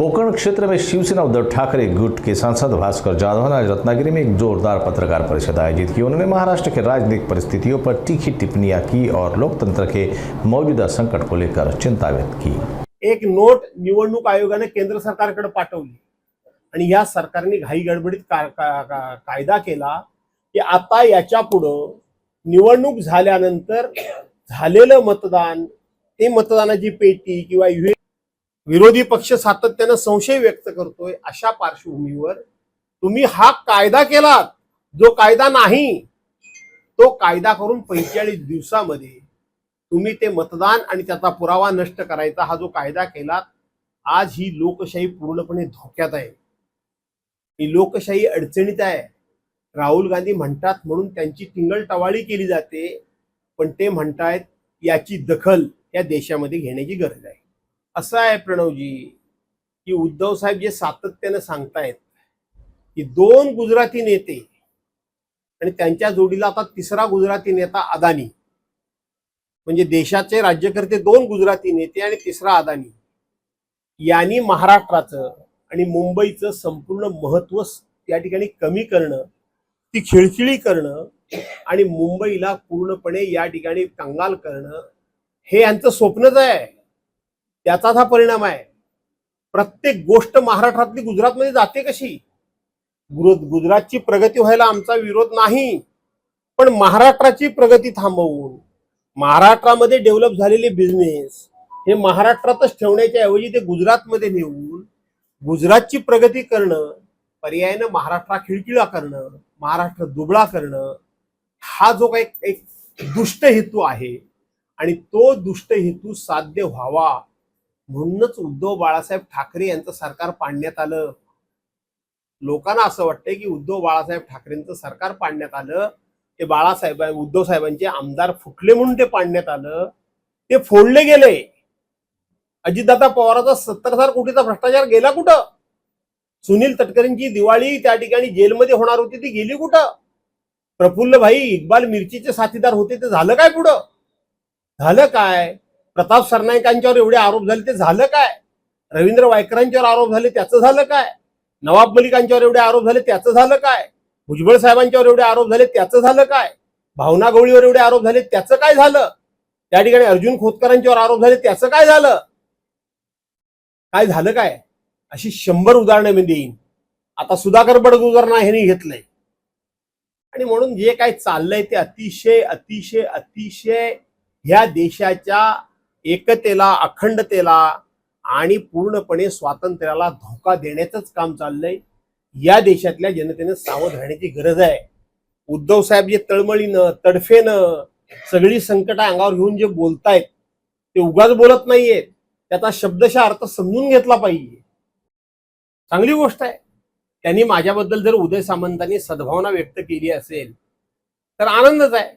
कोकण क्षेत्र में शिवसेना उद्धव ठाकरे गुट के सांसद भास्कर जाधव ने आज रत्नागिरी में एक जोरदार पत्रकार परिषद आयोजित की। उन्होंने महाराष्ट्र के राजनीतिक परिस्थितियों पर तीखी टिप्पणियां की और लोकतंत्र के मौजूदा संकट को लेकर चिंता व्यक्त की। एक नोट निवडणूक आयोगाने केंद्र सरकारकडे पाठवली आणि या सरकारने घाई गडबडीत कायदा केला की आता याच्या पुढे निवडणूक झाल्यानंतर झालेलं मतदान, ते मतदानाची पेटी किंवा विरोधी पक्ष सातत्याने संशय व्यक्त करतोय, अशा पार्श्वभूमीवर तुम्ही हा कायदा केलात, जो कायदा नाही तो कायदा करून 45 दिवसामध्ये तुम्ही ते मतदान आणि त्याचा पुरावा नष्ट करायचा हा जो कायदा केलात, आज ही लोकशाही पूर्णपणे धोक्यात आहे, ही लोकशाही अडचणीत आहे। राहुल गांधी म्हणतात म्हणून त्यांची टिंगलटवाळी केली जाते, पण ते म्हणतायत याची दखल या देशामध्ये घेण्याची गरज आहे। असं आहे प्रणवजी की उद्धव साहेब जे सातत्याने सांगतायत की 2 गुजराती नेते आणि त्यांच्या जोडीला आता 3रा गुजराती नेता अदानी, म्हणजे देशाचे राज्यकर्ते 2 गुजराती नेते आणि 3रा अदानी, यांनी महाराष्ट्राचं आणि मुंबईचं संपूर्ण महत्त्व या ठिकाणी कमी करणं, ती खिळखिळी करणं आणि मुंबईला पूर्णपणे या ठिकाणी कंगाल करणं हे यांचं स्वप्नच आहे। त्याचाच हा परिणाम आहे। प्रत्येक गोष्ट महाराष्ट्रातली गुजरातमध्ये जाते कशी? गुजरातची प्रगती व्हायला आमचा विरोध नाही, पण महाराष्ट्राची प्रगती थांबवून महाराष्ट्रामध्ये डेव्हलप झालेले बिझनेस हे महाराष्ट्रातच ठेवण्याच्या ऐवजी ते गुजरातमध्ये नेऊन गुजरातची प्रगती करणं, पर्यायाने महाराष्ट्र खिळखिळा करणं, महाराष्ट्र दुबळा करणं, हा जो काही एक दुष्ट हेतू आहे आणि तो दुष्ट हेतू साध्य व्हावा म्हणूनच उद्धव बाळासाहेब ठाकरे यांचं सरकार पाडण्यात आलं। लोकांना असं वाटतंय की उद्धव बाळासाहेब ठाकरेंचं सरकार पाडण्यात आलं, ते उद्धव साहेबांचे आमदार फुटले म्हणून ते पाडण्यात आलं, ते फोडले गेले। अजितदादा पवारांचा 70,000 कोटीचा भ्रष्टाचार गेला कुठं? सुनील तटकरेंची दिवाळी त्या ठिकाणी जेलमध्ये होणार होती, ती गेली कुठं? प्रफुल्ल भाई इक्बाल मिर्चीचे साथीदार होते, ते झालं काय? पुढं झालं काय? प्रताप सरनाईकांच्यावर एवढे आरोप झाले, ते झालं काय? रवींद्र वायकरांच्यावर आरोप झाले, त्याचं झालं काय? नवाब मलिकांच्यावर एवढे आरोप झाले, त्याचं झालं काय? भुजबळ साहेबांच्यावर एवढे आरोप झाले, त्याचं झालं काय? भावना गवळीवर एवढे आरोप झाले, त्याचं काय झालं? त्या ठिकाणी अर्जुन खोतकरांच्यावर आरोप झाले, त्याचं काय झालं? काय झालं काय? अशी 100 उदाहरणं मी देईन। आता सुधाकर बडगुजरांना ह्यांनी घेतलंय आणि म्हणून जे काय चाललंय ते अतिशय अतिशय अतिशय ह्या देशाच्या एकतेला, अखंडतेला आणि पूर्णपणे स्वातंत्र्याला धोका देण्याचंच काम चाललंय। या देशातल्या जनतेने सावध राहण्याची गरज आहे। उद्धव साहेब जे तळमळीनं, तडफेनं सगळी संकट अंगावर घेऊन जे बोलतायत ते उगाच बोलत नाहीयेत, त्याचा शब्दशः अर्थ समजून घेतला पाहिजे। चांगली गोष्ट आहे, त्यांनी माझ्याबद्दल जर उदय सामंतांनी सद्भावना व्यक्त केली असेल तर आनंदच आहे।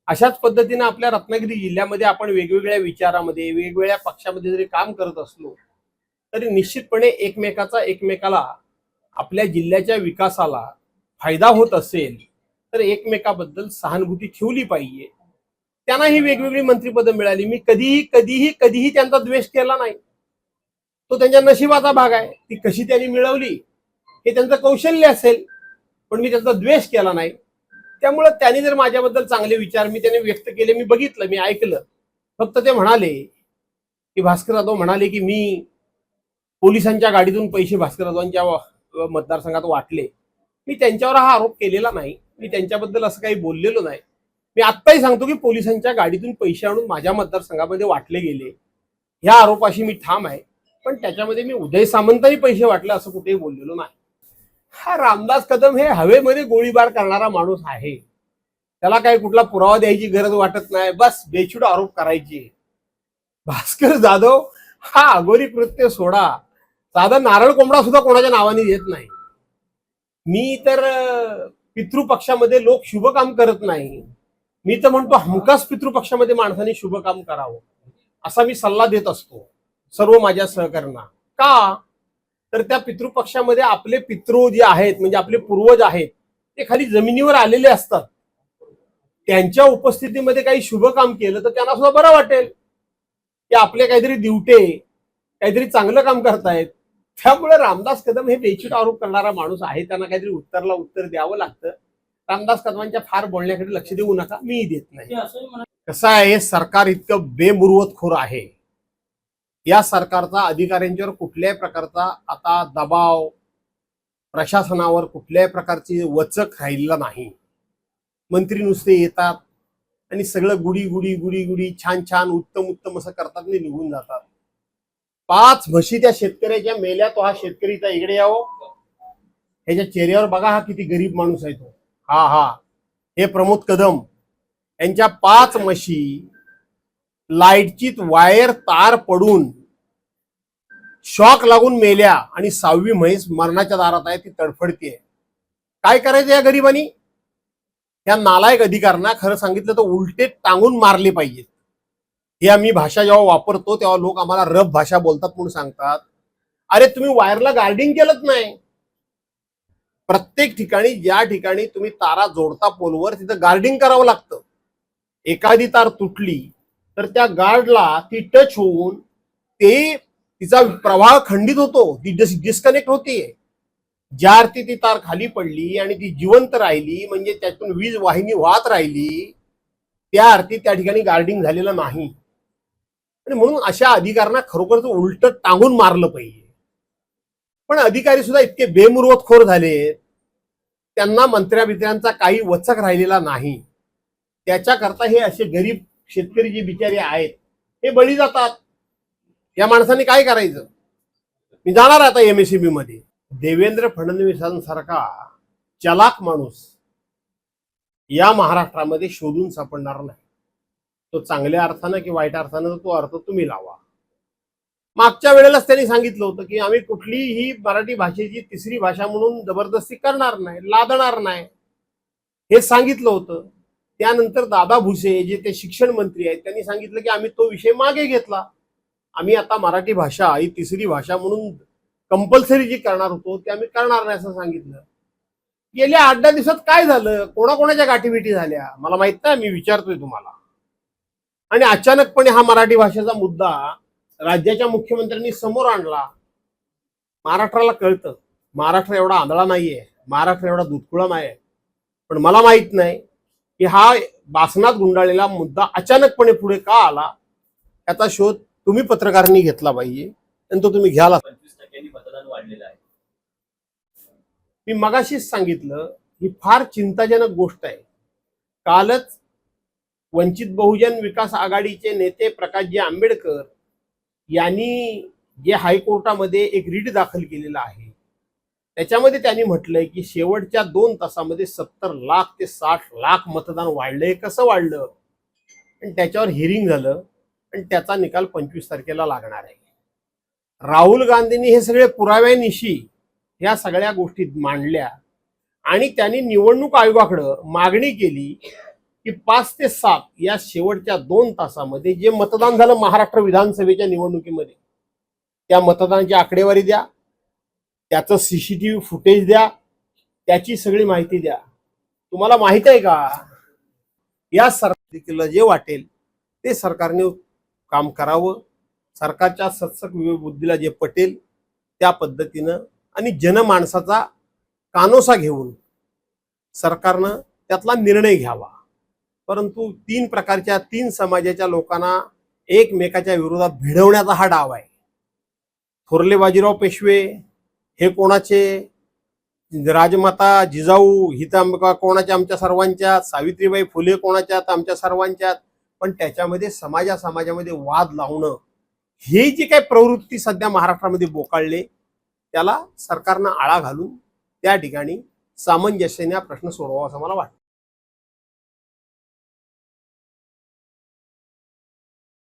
अशाच पद्धतीने आपल्या रत्नागिरी जिल्ह्यामध्ये आपण वेगवेगळ्या विचारामध्ये, वेगवेगळ्या पक्षामध्ये जरी काम करत असलो तरी निश्चितपणे एकमेकाला आपल्या जिल्ह्याच्या विकासाला फायदा होत असेल तर एकमेकाबद्दल सहानुभूती ठेवली पाहिजे। त्यांना ही वेगवेगळी मंत्रिपदं मिळाली, मी कधीही त्यांचा द्वेष केला नाही, तो त्यांच्या नशिबाचा भाग आहे। ती कशी त्यांनी मिळवली हे त्यांचं कौशल्य असेल, पण मी त्यांचा द्वेष केला नाही। त्यामुळे त्यांनी जर माझ्याबद्दल चांगले विचार त्यांनी व्यक्त केले, मी बघितलं, मी ऐकलं। फक्त ते म्हणाले की भास्कर जाधव म्हणाले की मी पोलिसांच्या गाडीतून पैसे भास्कर जाधवांच्या मतदारसंघात वाटले, मी त्यांच्यावर हा आरोप केलेला नाही, मी त्यांच्याबद्दल असं काही बोललेलो नाही। मी आत्ताही सांगतो की पोलिसांच्या गाडीतून पैसे आणून माझ्या मतदारसंघामध्ये वाटले गेले, ह्या आरोपाशी मी ठाम आहे, पण त्याच्यामध्ये मी उदय सामंतांनी पैसे वाटले असं कुठेही बोललेलो नाही। हा रामदास कदम हे हवेमध्ये गोळीबार करणारा माणूस आहे, त्याला काही कुठला पुरावा द्यायची गरज वाटत नाही, बस बेछूट आरोप करायचे। भास्कर जाधव हा अघोरी कृत्य सोडा, साधा नारळ कोंबडा सुद्धा कोणाच्या नावाने देत नाही। मी तर पितृपक्षामध्ये लोक शुभ काम करत नाही, मी तर म्हणतो हमखास पितृपक्षामध्ये माणसाने शुभ काम करावं असा मी सल्ला देत असतो सर्व माझ्या सहकाऱ्यांना। का तर त्या पितृपक्षामध्ये आपले पितृ जे आहेत, म्हणजे आपले पूर्वज आहेत, ते खाली जमिनीवर आलेले असतात। त्यांच्या उपस्थितीमध्ये काही शुभ काम केलं तर त्यांना सुद्धा बरं वाटेल की आपले काहीतरी दिवटे काहीतरी चांगलं काम करतायत. त्यामुळे रामदास कदम हे बेछूट आरोप करणारा माणूस आहे. त्यांना काहीतरी उत्तरला उत्तर द्यावं लागतं. रामदास कदमांच्या फार बोलण्याकडे लक्ष देऊ नका, मीही देत नाही. कसं आहे, सरकार इतकं बेमुरवतखोर आहे. या सरकारचा अधिकाऱ्यांच्यावर कुठल्याही प्रकारचा आता दबाव, प्रशासनावर कुठल्याही प्रकारची वचक राहिलेला नाही. मंत्री नुसते येतात आणि सगळं गुडी गुडी गुडी गुडी छान छान उत्तम उत्तम असं करतात आणि निघून जातात. 5 म्हशी त्या शेतकऱ्याच्या मेल्या. तो हा शेतकरीचा इकडे यावं, ह्याच्या चेहऱ्यावर बघा हा किती गरीब माणूस आहे तो. हा हे प्रमोद कदम यांच्या 5 म्हशी लाईटची वायर तार पडून शॉक लागून मेल्या आणि 6वी म्हैस मरणाच्या दारात आहे, ती तडफडतीये. काय करायचं या गरिबांनी? या नालायक अधिकाऱ्यांना खरं सांगितलं तर उलटे टांगून मारले पाहिजेत. ही आम्ही भाषा जेव्हा वापरतो तेव्हा लोक आम्हाला रफ भाषा बोलतात म्हणून सांगतात. अरे तुम्ही वायरला गार्डिंग केलंच नाही. प्रत्येक ठिकाणी ज्या ठिकाणी तुम्ही तारा जोडता पोलवर तिथं गार्डिंग करावं लागतं. एखादी तार तुटली तर त्या गार्डला ती टच होऊन तिचा प्रवाह खंडित होतो, ती डिस्कनेक्ट होते. ज्या अर्थी ती तार खाली पडली आणि ती जिवंत राहिली, म्हणजे त्यातून वीज वाहिनी वाहत राहिली, त्या अर्थी त्या ठिकाणी गार्डिंग झालेलं नाही. आणि म्हणून अशा अधिकाऱ्यांना खरोखरच उलट टांगून मारलं पाहिजे. पण अधिकारी सुद्धा इतके बेमुरवतखोर झाले, त्यांना मंत्र्यांचा काही वचक राहिलेला नाही. त्याच्याकरता हे असे गरीब शेतकरी जे बिचारे आहेत हे बळी जातात. या माणसांनी काय करायचं? मी जाणार आता MSEB मध्ये. देवेंद्र फडणवीसांसारखा चलाक माणूस या महाराष्ट्रामध्ये शोधून सापडणार नाही. तो चांगल्या अर्थानं की वाईट अर्थानं तो अर्थ तुम्ही लावा. मागच्या वेळेलाच त्यांनी सांगितलं होतं की आम्ही कुठलीही मराठी भाषेची 3री भाषा म्हणून जबरदस्ती करणार नाही, लादणार नाही, हे सांगितलं होतं. त्यानंतर दादा भुसे जे ते शिक्षण मंत्री आहेत त्यांनी सांगितलं की आम्ही तो विषय मागे घेतला. आम्ही आता मराठी भाषा ही 3री भाषा म्हणून कंपल्सरी जी करणार होतो ते आम्ही करणार नाही असं सांगितलं. गेल्या 8-10 दिवसात काय झालं? कोणाकोणाच्या गाठीभेटी झाल्या मला माहित नाही, मी विचारतोय तुम्हाला. आणि अचानकपणे हा मराठी भाषेचा मुद्दा राज्याच्या मुख्यमंत्र्यांनी समोर आणला. महाराष्ट्राला कळतं महाराष्ट्र एवढा आंधळा नाहीये, महाराष्ट्र एवढा दुधकुळा नाही. पण मला माहित नाही की हा बासनात गुंडाळलेला मुद्दा अचानकपणे पुढे का आला. याचा शोध तुम्ही पत्रकारांनी घेतला पाहिजे आणि तो तुम्ही घ्याला. 25% मतदान वाढलेलं आहे. मी मगाशीच सांगितलं ही फार चिंताजनक गोष्ट आहे. कालच वंचित बहुजन विकास आघाडीचे नेते प्रकाशजी आंबेडकर यांनी जे हायकोर्टामध्ये एक रीट दाखल केलेला आहे त्याच्यामध्ये त्यांनी म्हटलंय की शेवटच्या 2 तासामध्ये 70 लाख ते 60 लाख मतदान वाढलंय. कसं वाढलं? आणि त्याच्यावर हिअरिंग झालं आणि त्याचा निकाल 25 तारखेला लागणार आहे. राहुल गांधींनी हे सगळे पुराव्यानिशी या सगळ्या गोष्टी मांडल्या आणि त्यांनी निवडणूक आयोगाकडे मागणी केली की 5 ते 7 या शेवटच्या 2 तासामध्ये जे मतदान झालं महाराष्ट्र विधानसभेच्या निवडणुकीमध्ये त्या मतदानाची आकडेवारी द्या, त्याचं CCTV फुटेज द्या, त्याची सगळी माहिती द्या. तुम्हाला माहित आहे का, या सरकारला जे वाटेल ते सरकारने काम करावं. सरकारच्या सत्सक बुद्धीला जे पटेल त्या पद्धतीनं आणि जनमानसाचा कानोसा घेऊन सरकारनं त्यातला निर्णय घ्यावा. परंतु 3 प्रकारच्या 3 समाजाच्या लोकांना एकमेकाच्या विरोधात भिडवण्याचा हा डाव आहे. थोरले बाजीराव पेशवे हे कोणाचे, राजमाता जिजाऊ ही तर कोणाच्या आमच्या सर्वांच्या, सावित्रीबाई फुले कोणाच्या आमच्या सर्वांच्यात. पण त्याच्यामध्ये समाजामध्ये वाद लावणं हे जी काही प्रवृत्ती सध्या महाराष्ट्रामध्ये बोकाळले त्याला सरकारनं आळा घालून त्या ठिकाणी सामंजस्याने प्रश्न सोडवावा असं मला वाटतं.